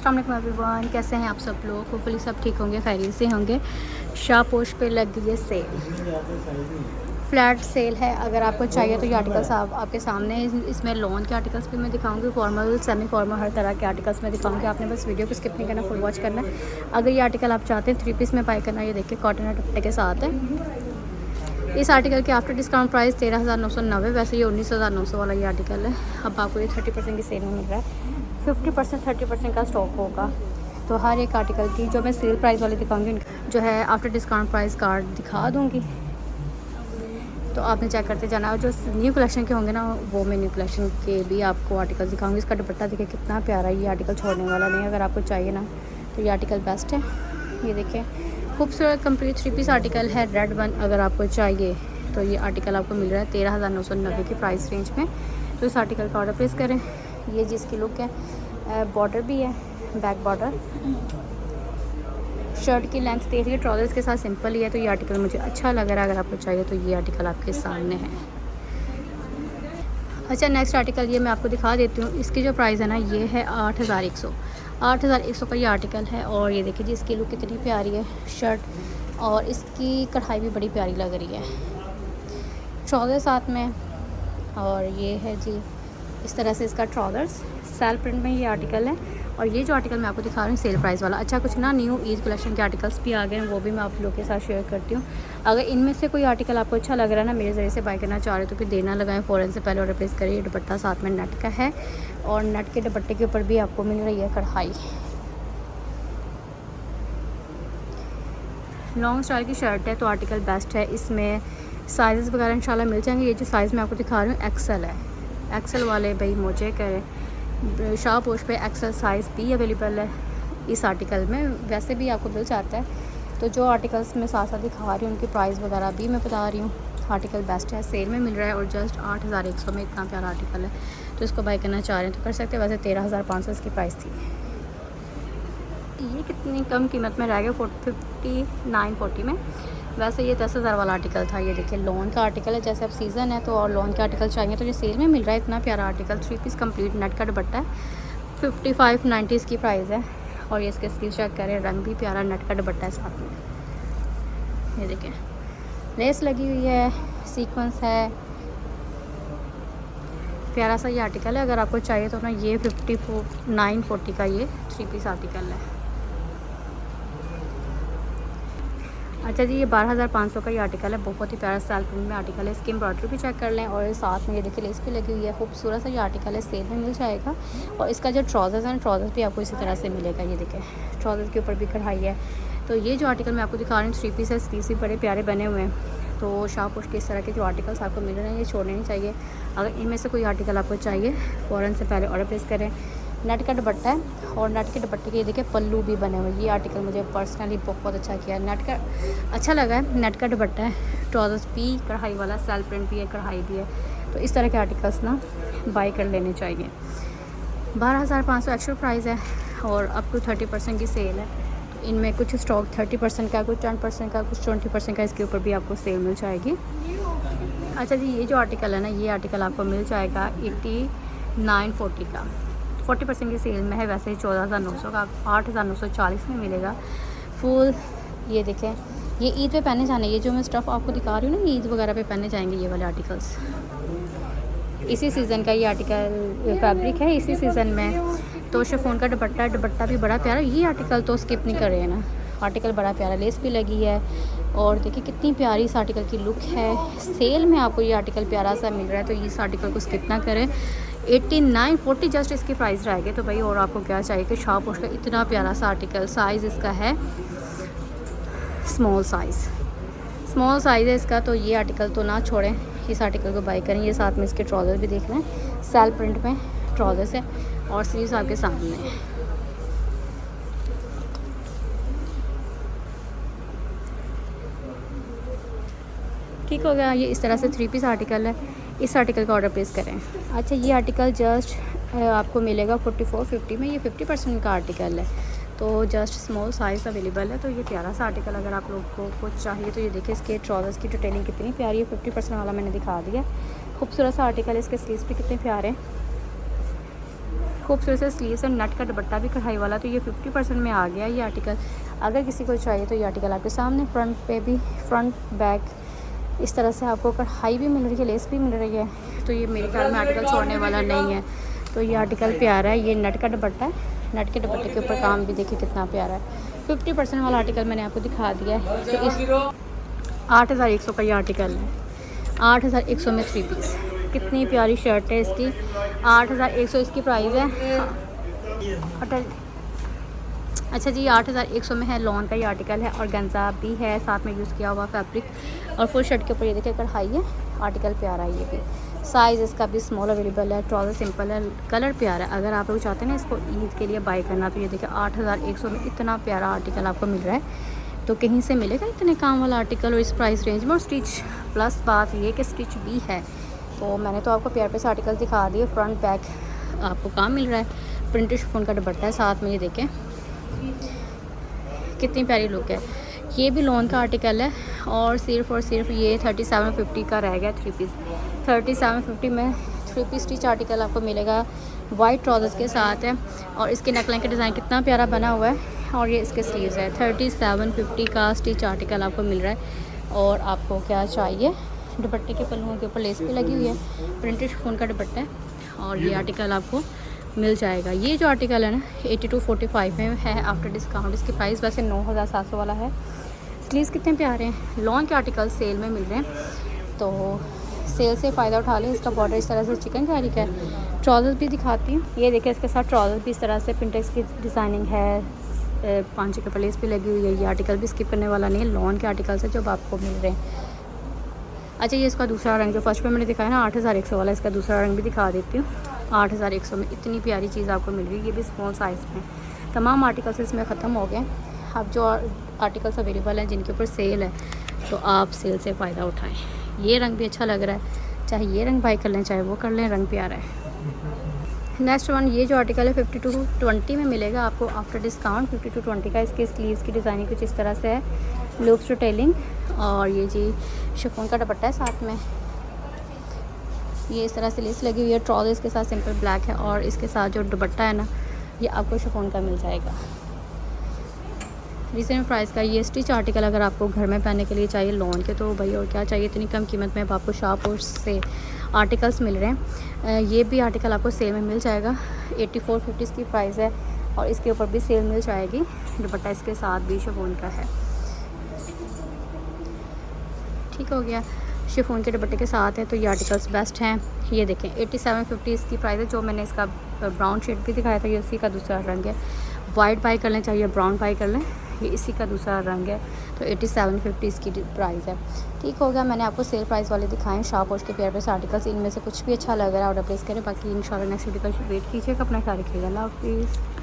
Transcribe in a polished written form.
अस्सलाम वालेकुम एवरीवन, कैसे हैं आप सब लोग। होपफुली सब ठीक होंगे, खैरियत से होंगे। शापोश पे लग गई है सेल, फ्लैट सेल है। अगर आपको चाहिए तो ये आर्टिकल्स आपके सामने है। इसमें लॉन के आर्टिकल्स भी मैं दिखाऊंगी, फॉर्मल सेमी फॉर्मल हर तरह के आर्टिकल्स मैं दिखाऊंगी। आपने बस वीडियो को स्किप नहीं करना, फुल वॉच करना है। अगर ये आर्टिकल आप चाहते हैं 3 पीस में बाय करना, ये देखिए कॉटन और दुपट्टे के साथ है। इस आर्टिकल के आफ्टर डिस्काउंट प्राइस 13,990। वैसे ये 19,900 वाला ये आर्टिकल है। अब आपको ये 30% की सेल में मिल रहा है। 50% 30% का स्टॉक होगा। तो हर एक आर्टिकल की जो मैं सेल प्राइस वाली दिखाऊंगी, जो है आफ्टर डिस्काउंट प्राइस कार्ड दिखा दूँगी। तो आपने चेक करते जाना। और जो न्यू कलेक्शन के होंगे ना, वो मैं न्यू कलेक्शन के भी आपको आर्टिकल दिखाऊंगी। इसका दुपट्टा देखिए कितना प्यारा है। ये आर्टिकल छोड़ने वाला नहीं है। अगर आपको चाहिए ना तो ये आर्टिकल बेस्ट है। ये देखिए खूबसूरत कंप्लीट 3 पीस आर्टिकल है, रेड वन। अगर आपको चाहिए तो ये आर्टिकल आपको मिल रहा है 13,990 की प्राइस रेंज में। तो इस आर्टिकल का ऑर्डर प्लेस करें। ये जिसकी लुक है, बॉर्डर भी है, बैक बॉर्डर। शर्ट की लेंथ देखिए, ट्राउजर्स के साथ सिंपल ही है। तो ये आर्टिकल मुझे अच्छा लग रहा है। अगर आपको चाहिए तो ये आर्टिकल आपके सामने है। अच्छा, नेक्स्ट आर्टिकल ये मैं आपको दिखा देती हूँ। इसकी जो प्राइस है ना, ये है 8,100। 8,100 का ये आर्टिकल है। और ये देखिए जी इसकी लुक कितनी प्यारी है शर्ट, और इसकी कढ़ाई भी बड़ी प्यारी लग रही है। ट्राउज़र साथ में, और ये है जी इस तरह से इसका ट्राउज़र्स सेल प्रिंट में ये आर्टिकल है। और ये जो आर्टिकल मैं आपको दिखा रही हूँ सेल प्राइस वाला। अच्छा, कुछ ना न्यू ईद कलेक्शन के आर्टिकल्स भी आ गए हैं, वो भी मैं आप लोगों के साथ शेयर करती हूँ। अगर इनमें से कोई आर्टिकल आपको अच्छा लग रहा है ना, मेरे ज़रिए से बाय करना चाह रहे हो तो फिर देना लगाएं, फ़ौरन से पहले ऑर्डर प्लेस करिए। दुपट्टा साथ में नेट का है, और नेट के दुपट्टे के ऊपर भी आपको मिल रही है कढ़ाई। लॉन्ग स्टाइल की शर्ट है तो आर्टिकल बेस्ट है। इसमें साइज़ वगैरह इंशाल्लाह मिल जाएंगे। ये जो साइज़ मैं आपको दिखा रही हूँ एक्सेल है। एक्सेल वाले भाई मुझे करें, शापोश पे एक्सेल साइज़ भी अवेलेबल है इस आर्टिकल में। वैसे भी आपको मिल जाता है। तो जो आर्टिकल्स मैं साथ साथ दिखा रही हूँ उनकी प्राइस वगैरह भी मैं बता रही हूँ। आर्टिकल बेस्ट है, सेल में मिल रहा है, और जस्ट 8,100 में इतना प्यारा आर्टिकल है। तो इसको बाय करना चाह रहे हैं तो कर सकते हैं। वैसे 13,500 इसकी प्राइस थी। ये कितनी कम कीमत में रह गया, 5940 में। वैसे ये 10,000 वाला आर्टिकल था। ये देखिए लॉन का आर्टिकल है। जैसे अब सीज़न है तो और लॉन के आर्टिकल चाहिए तो ये सेल में मिल रहा है। इतना प्यारा आर्टिकल 3 पीस कंप्लीट नेट का दुपट्टा है। 5590 इसकी प्राइस है। और ये इसके स्लीव चेक करें, रंग भी प्यारा, नेट का दुपट्टा है साथ में। ये देखिए लेस लगी हुई है, सीक्वेंस है, प्यारा सा ये आर्टिकल है। अगर आपको चाहिए तो ना ये 5940 का ये 3 पीस आर्टिकल है। अच्छा जी, ये 12,500 का ये आर्टिकल है। बहुत ही प्यारा सेल प्रिंट में आर्टिकल है। इसकी एम्ब्रॉयडरी भी चेक कर लें, और साथ में ये देखिए लेस भी लगी हुई है। खूबसूरत सा ये आर्टिकल है, सेल में मिल जाएगा। और इसका जो ट्राउज़र्स है, ट्राउज़र्स भी आपको इसी तरह से मिलेगा। ये देखिए ट्राउज़र्स के ऊपर भी कढ़ाई है। तो ये जो आर्टिकल मैं आपको दिखा रही हूँ 3 पीस है। स्लीव्स भी बड़े प्यारे बने हुए हैं। तो शापोश के इस तरह के जो आर्टिकल्स आपको मिल रहे हैं ये छोड़ने नहीं चाहिए। अगर इनमें से कोई आर्टिकल आपको चाहिए फ़ौरन से पहले ऑर्डर प्लेस करें। नेट का दुपट्टा है, और नेट के दुपट्टे के देखिए पल्लू भी बने हुए। ये आर्टिकल मुझे पर्सनली बहुत अच्छा किया है। नेट का अच्छा लगा है। नेट का दुपट्टा है, ट्राउजर्स भी कढ़ाई वाला, सेल प्रिंट भी है, कढ़ाई भी है। तो इस तरह के आर्टिकल्स ना बाई कर लेने चाहिए। 12,500 एक्चुअल प्राइस है, और अप टू 30% की सेल है। तो इनमें कुछ स्टॉक 30% का, कुछ 10% का, कुछ 20% का, इसके ऊपर भी आपको सेल मिल जाएगी। अच्छा जी, ये जो आर्टिकल है ना, ये आर्टिकल आपको मिल जाएगा 8940 का। 40% की सेल में है। वैसे ही 14,900 का 8,940 में मिलेगा फुल। ये देखें, ये ईद पे पहने जाने, ये जो मैं स्टफ़ आपको दिखा रही हूँ ना, ईद वगैरह पे पहने जाएंगे ये वाले आर्टिकल्स। इसी सीज़न का ये आर्टिकल फैब्रिक है, इसी सीज़न में। तो शिफॉन का दुपट्टा, दुपट्टा भी बड़ा प्यारा। ये आर्टिकल तो स्किप नहीं कर रहे हैं ना, आर्टिकल बड़ा प्यारा, लेस भी लगी है। और देखिए कितनी प्यारी इस आर्टिकल की लुक है। सेल में आपको ये आर्टिकल प्यारा सा मिल रहा है, तो इस आर्टिकल को स्किप ना करें। 8940 जस्ट इसकी प्राइस रहेगी। तो भाई और आपको क्या चाहिए कि शापोश का इतना प्यारा सा आर्टिकल। साइज़ इसका है स्मॉल साइज़ है इसका। तो ये आर्टिकल तो ना छोड़ें, इस आर्टिकल को बाय करें। ये साथ में इसके ट्राउज़र भी देख लें, सेल प्रिंट में ट्राउज़र्स है, और स्लीव्स आपके सामने है। ठीक हो गया। ये इस तरह से 3 पीस आर्टिकल है। इस आर्टिकल का ऑर्डर प्लेस करें। अच्छा, ये आर्टिकल जस्ट आपको मिलेगा 4450 में। ये 50% का आर्टिकल है। तो जस्ट स्मॉल साइज़ अवेलेबल है। तो ये प्यारा सा आर्टिकल अगर आप लोगों को कुछ चाहिए तो ये देखिए इसके ट्राउज़र्स की डिटेलिंग कितनी प्यारी है। 50% वाला मैंने दिखा दिया। खूबसूरत सा आर्टिकल है। इसके स्लीव्स भी कितने प्यारे हैं, खूबसूरत से स्लीव्स और नट का दुपट्टा भी कढ़ाई वाला, तो ये 50% में आ गया ये आर्टिकल। अगर किसी को चाहिए तो ये आर्टिकल आपके सामने, फ्रंट पे भी फ्रंट बैक इस तरह से आपको कढ़ाई भी मिल रही है, लेस भी मिल रही है, तो ये मेरे ख्याल में आर्टिकल छोड़ने वाला नहीं है। तो ये आर्टिकल प्यारा है, ये नट का दुपट्टा है, नट के दुपट्टे के ऊपर काम भी देखिए कितना प्यारा है। 50% वाला आर्टिकल मैंने आपको दिखा दिया है। तो इस 8100 का ये आर्टिकल है, 8100 में 3 पीस। कितनी प्यारी शर्ट है इसकी, 8100 इसकी प्राइस है। अच्छा जी, 8100 में है, लॉन का ये आर्टिकल है और गंजा भी है साथ में यूज़ किया हुआ फैब्रिक, और फुल शर्ट के ऊपर ये देखिए कढ़ाई है, आर्टिकल प्यारा है ये भी। साइज़ इसका भी स्मॉल अवेलेबल है, ट्राउज़र सिंपल है, कलर प्यारा है। अगर आप लोग चाहते हैं ना इसको ईद के लिए बाई करना, तो ये देखिए 8100 में इतना प्यारा आर्टिकल आपको मिल रहा है। तो कहीं से मिलेगा इतने काम वाला आर्टिकल और इस प्राइस रेंज में, और स्टिच प्लस बात ये कि स्टिच भी है। तो मैंने तो आपको प्यार पे से आर्टिकल दिखा दिए, फ्रंट बैक आपको काम मिल रहा है, प्रिंटेड शिफॉन का दुपट्टा है साथ में, ये देखें कितनी प्यारी लुक है। ये भी लॉन का आर्टिकल है और सिर्फ ये 3750 का रह गया 3 पीस। 3750 में 3 पीस स्टिच आर्टिकल आपको मिलेगा, वाइट ट्राउजर्स के साथ है, और इसके नेकलाइन का डिज़ाइन कितना प्यारा बना हुआ है, और ये इसके स्लीव्स है। 3750 का स्टिच आर्टिकल आपको मिल रहा है। और आपको क्या चाहिए, दुपट्टे के पल्लुओं के ऊपर लेस भी लगी हुई है, प्रिंटेड शिफॉन का दुपट्टा है, और ये आर्टिकल आपको मिल जाएगा। ये जो आर्टिकल है ना 8245 में है आफ्टर डिस्काउंट। इसकी प्राइस वैसे 9700 वाला है। स्लीव्स कितने प्यारे हैं, लॉन के आर्टिकल सेल में मिल रहे हैं, तो सेल से फ़ायदा उठा लें। इसका बॉर्डर इस तरह से चिकनकारी का है। ट्राउज़र्स भी दिखाती हूँ, ये देखिए इसके साथ ट्राउज़र भी इस तरह से पिंटेक्स की डिज़ाइनिंग है, 5 के प्लेस भी लगी हुई है। ये आर्टिकल भी स्किप करने वाला नहीं है, लॉन के आर्टिकल्स है जो आपको मिल रहे हैं। अच्छा, ये इसका दूसरा रंग जो फर्स्ट पे मैंने दिखाया ना 8100 वाला, इसका दूसरा रंग भी दिखा देती हूँ। 8100 में इतनी प्यारी चीज़ आपको मिल रही है, ये भी स्मॉल साइज़ में। तमाम आर्टिकल्स इसमें ख़त्म हो गए। अब जो आर्टिकल्स अवेलेबल हैं जिनके ऊपर सेल है, तो आप सेल से फ़ायदा उठाएं। ये रंग भी अच्छा लग रहा है, चाहे ये रंग बाई कर लें चाहे वो कर लें, रंग प्यारा है। नेक्स्ट वन, ये जो आर्टिकल है 5220 में मिलेगा आपको आफ्टर डिस्काउंट। 5220 का। इसके स्लीव्स की डिज़ाइनिंग कुछ इस तरह से है, लूप्स डिटेलिंग, और ये जी शिफॉन का दुपट्टा है साथ में, ये इस तरह से लेस लगी हुई है। ट्राउज़र इसके साथ सिंपल ब्लैक है, और इसके साथ जो दुपट्टा है ना ये आपको शिफॉन का मिल जाएगा रीजनेबल प्राइस का। ये स्टिच आर्टिकल अगर आपको घर में पहनने के लिए चाहिए लॉन के, तो भाई और क्या चाहिए, इतनी कम कीमत में अब आपको शाहपुर से आर्टिकल्स मिल रहे हैं। ये भी आर्टिकल आपको सेल में मिल जाएगा, 8450 इसकी प्राइस है, और इसके ऊपर भी सेल मिल जाएगी। दुपट्टा इसके साथ भी शिफॉन का है। ठीक हो गया, शिफॉन के दुपट्टे के साथ है, तो ये आर्टिकल्स बेस्ट हैं। ये देखें 8750 इसकी प्राइस है। जो मैंने इसका ब्राउन शेड भी दिखाया था, ये उसी का दूसरा रंग है। वाइट बाई कर लें चाहिए ब्राउन बाई कर लें, ये इसी का दूसरा रंग है। तो 8750 इसकी प्राइस है। ठीक हो गया, मैंने आपको सेल प्राइस वाले दिखाएं शाहपोश के प्यार से आर्टिकल्स। इनमें से कुछ भी अच्छा लग रहा है ऑर्डर प्लेस करें। बाकी इंशाल्लाह नेक्स्ट वीडियो का वेट कीजिएगा। अपना ख्याल रखिएगा। अल्लाह हाफिज़।